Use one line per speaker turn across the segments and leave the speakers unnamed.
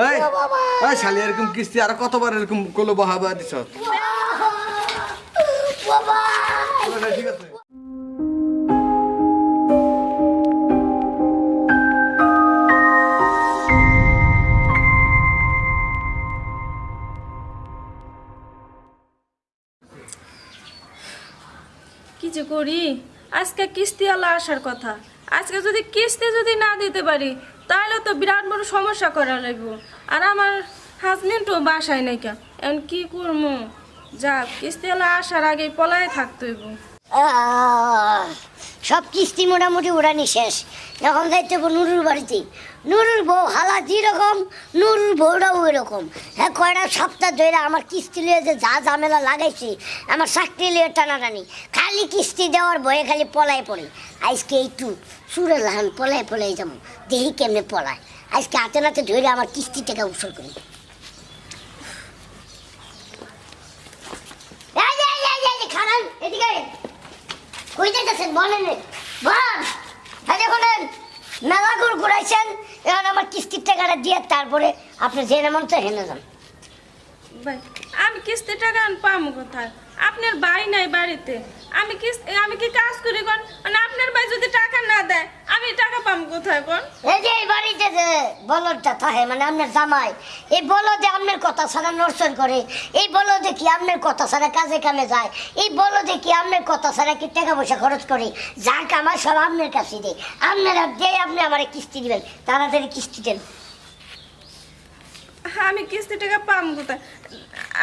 এই এই শালি এরকম কিস্তি আর কতবার এরকম কলো বহাবা দিছ
বাবা
ঠিক আছে
কি যে করি আজকে কিস্তিওয়ালা আসার কথা আজকে যদি কিস্তি যদি না দিতে পারি তাহলে তো বিরাট বড় সমস্যা করা লাগবে আর আমার হাজবেন্ডও বাসায় নাই কেন এখন কি করবো যাক কিস্তিওয়ালা আসার আগে পলায় থাকতে হইব
সব কিস্তি মোটামুটি উড়ানি শেষ এখন যাইতে হবো নুরুর বাড়িতে নুরুর বউ হালা যেরকম নুরুর বউটাও ওই রকম হ্যাঁ কয়টা সপ্তাহ ধরে আমার কিস্তি লিয়ে যে যা ঝামেলা লাগাইছি আমার চাকরি লিয়ে টানাটানি খালি কিস্তি দেওয়ার ভয়ে খালি পলায় পড়ে আজকে একটু সুরে লাহান পলায় পলায় যাবো দেখি কেমনে পলায় আজকে হাতে নাতে ধরে আমার কিস্তি টাকা উসুল করি খারাপ এদিকে কই যাইতেছেন বলেন বল হ্যাঁ দেখুন মেলা করে ঘুরাইছেন এখন আমার কিস্তির টাকাটা দিয়ে তারপরে আপনি জেনে মন তো হেনে যান
ভাই আমি কিস্তি টাকা পাবো কোথায় আপনার ভাই নাই বাড়িতে আমি কি কাজ করি কোন মানে আপনার ভাই যদি টাকা না দেয় আমি টাকা পাবো কোথায় কোন
এই যে এই বাড়িতে যে বলদটা থাকে মানে আপনার জামাই এই বলদে আপনার কথা ছাড়া নড়চড় করে এই বলদে কি আপনার কথা ছাড়া কাজে কামে যায় এই বলদে কি আপনার কথা ছাড়া কি টাকা পয়সা খরচ করে যা কামায় সব আপনার কাছে দেয় আপনারা দিয়ে আপনি আমার কিস্তি দিবেন তাড়াতাড়ি কিস্তি দেন
আমি কিস্তি টাকা পাবো কোথায়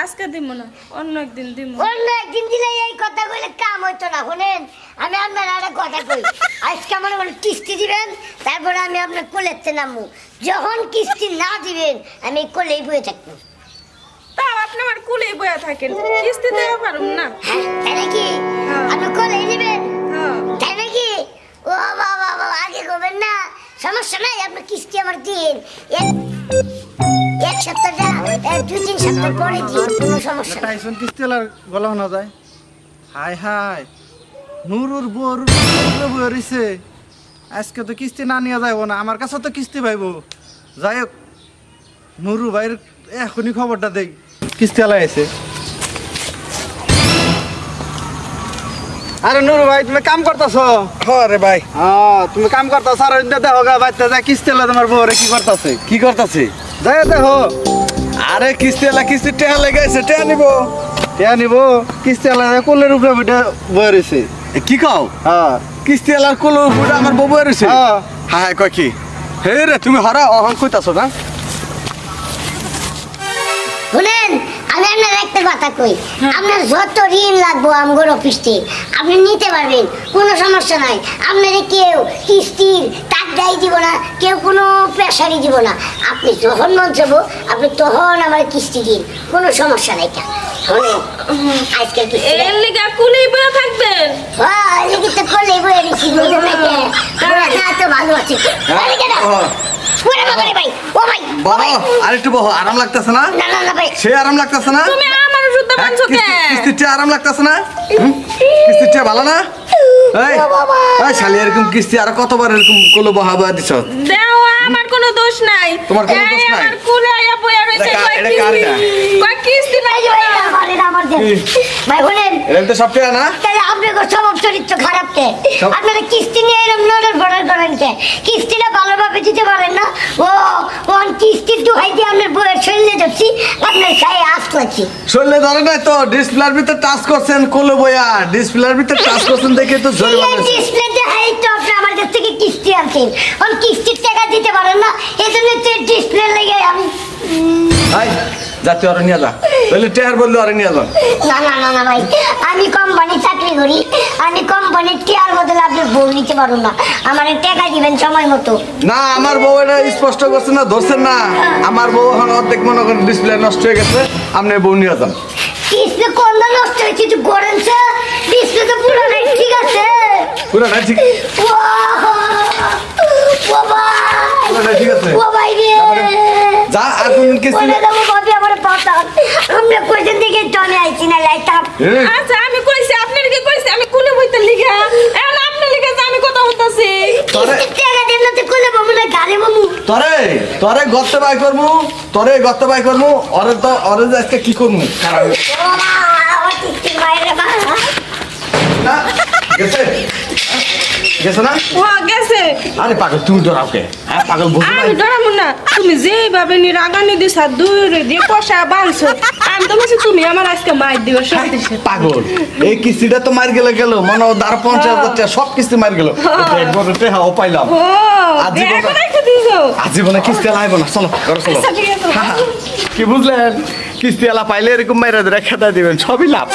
আজকে দিব না অন্য একদিন দিব
অন্য একদিন দিলে এই কথা কইলে কাম হইতো না শুনেন আমি আপনার একটা কথা কই আজকে আমার কিস্তি দিবেন তারপরে আমি আপনার কোলেতে নামবো যখন কিস্তি না দিবেন আমি কোলেই বয়ে থাকবো
তাও আপনি আমার কুলেই বয়া থাকেন কিস্তি দেওয়া পারুম না
হ্যাঁ তাই নাকি আপনি কোলেই নেবেন
হ্যাঁ
তাই নাকি ও বাবা বাবা আগে করবেন না সমস্যা নাই আপনি কিস্তি আমার দিন এক সপ্তাহ দুই তিন সপ্তাহ পরে দিন কোনো সমস্যা নাই
টাইসন কিস্তিওয়ালার গলা শোনা যায় হাই হাই নুরুর বউর বইছে আজকে তো কিস্তি না নিয়ে যাইব না আমার কাছে তো কিস্তি পাইব যাই হোক নুরু ভাইয়ের এখনই খবরটা দেই কিস্তিওয়ালা এসে আরে নুরু ভাই তুমি কাম করতেছ
রে ভাই
তুমি কাম করতেছ আর দেখো গা বাইতে যা কিস্তিওয়ালা তোমার বউরে কি করতেছে
কি করতেছে
যাই দেখো
আরে কিস্তিওয়ালা কিস্তি টেহা লেগেছে টেহা নিব
টিয়া নিব কিস্তিওয়ালা কোলের উপরে বিটা বয়ে রয়েছে
কি কও
হ্যাঁ
কিস্তিওয়ালার কোলো উপরে আমার বউ রয়েছে
হ্যাঁ
হ্যাঁ কয় কি হে রে তুমি হরা অহং কইতাছো না
শুনেন আমি আপনার একটা কথা কই আপনার যত ঋণ লাগবো আমগোর অফিসে আপনি নিতে পারবেন কোনো সমস্যা নাই আপনারে কেউ কিস্তির টাকাই দিব না কেউ কোনো প্রেশারই দিব না আপনি যখন মন চাবো আপনি তখন আমার কিস্তি দিন কোনো সমস্যা নাই কেন শুনেন আজকে
এর লিগা কুলেই বয়া থাকবেন
লিখিত করলে বয়ে দিচ্ছি বুঝলেন না তো ভালো আছে ভাই ও ভাই
বাবা আরেকটু বহ আরাম লাগতেছে না
না না না ভাই
সে আরাম লাগতেছে না
তুমি আমার শুদ্ধ মানছো কে
কিস্তিটা আরাম লাগতেছে না কিস্তিটা ভালো না এই এই শালি এরকম কিস্তি আর কতবার এরকম কলো বহাবা দিছ
দেও আমার কোনো দোষ নাই
তোমার কোনো দোষ নাই?
আমার কুলে আয়া বয়া রইছে
এটা কারটা
কই কিস্তি নাই
ভাই বলেন
এরকম তো সব টেহা না
তাহলে আপনার স্বভাব চরিত্র খারাপ কে আপনারা কিস্তি নিয়ে এরকম নড়র ফড়র করেন কে কিস্তিটা ভালোভাবে দিতে পারেন না ও কিস্তির দোহাই দিয়ে আপনার বইয়ের শরীরে যাচ্ছি আপনার গায়ে আস লাগছি
শরীরে ধরে নাই তো ডিসপ্লের ভিতর টাচ করছেন কলো বয়া ডিসপ্লের ভিতর টাচ করছেন দেখে তো জরিমানা হয়েছে।
ডিসপ্লেতে হাই তো আপনি আমার কাছ থেকে কিস্তি আনছেন কিস্তির টাকা দিতে পারেন না এই জন্য ডিসপ্লে লেগে আমি
এই যাতে ওরে নিয়ে যা বলে টেহার বললে ওরে নিয়ে যা
না না না না ভাই আমি কোম্পানি চাকরি করি আমি কোম্পানির টিয়ার বদলে আপনি বউ নিতে পারুন না আমার টাকা দিবেন সময় মতো
না আমার বউ এটা স্পষ্ট করছে না ধরছেন না আমার বউ এখন অর্ধেক মনে করেন ডিসপ্লে নষ্ট হয়ে গেছে আপনি বউ নিয়ে যান
ডিসপ্লে কোনটা নষ্ট হয়েছে একটু করেন স্যার ডিসপ্লে তো পুরো নাই ঠিক আছে
পুরো না ঠিক
বাবা
পুরো ঠিক আছে
ও ভাই রে
যা আর কোন কিস্তি
বলে দেবো ভাবি আমার পাতা আমরা কইছেন দিকে টনে আইছি না লাইতাম
আচ্ছা আমি কইছি আপনার কি কইছি আমি কুলে বইতে লিগা এখন আপনার লিগা আমি কথা বলতাছি
টাকা দেন না তো কোলে বমুনা কারে মামু
তরে তরে গর্তে বাই করমু ওরে যে আজকে কি করমু
ও বাবা আমার কিস্তির বাইরে বা
না গেছে গেছে না
ও গেছে
আরে পাগল তুমি ডরাওকে হ্যাঁ পাগল বুঝো
আমি ডরাবো না তুমি যেভাবে রাগানি দিছা দূরে দিয়ে কষা বানছো আমি তো বলছি তুমি আমার আজকে মার দিবে সত্যি সত্যি।
পাগল এই কিস্তিটা তো মার গেলে গেল মনে হয় 50,000 টাকা সব কিস্তি মার গেল একবার হাও পাইলাম
ও
আজীবন-
দেখো রেখে দিছো
আজীবনে কিস্তি লাইব না চলো ঘরে চলো
আচ্ছা, ঠিক আছে।
কি বুঝলেন কিস্তি আলা পাইলে এরকম মাইরা রেখে দিবেন সবই লাভ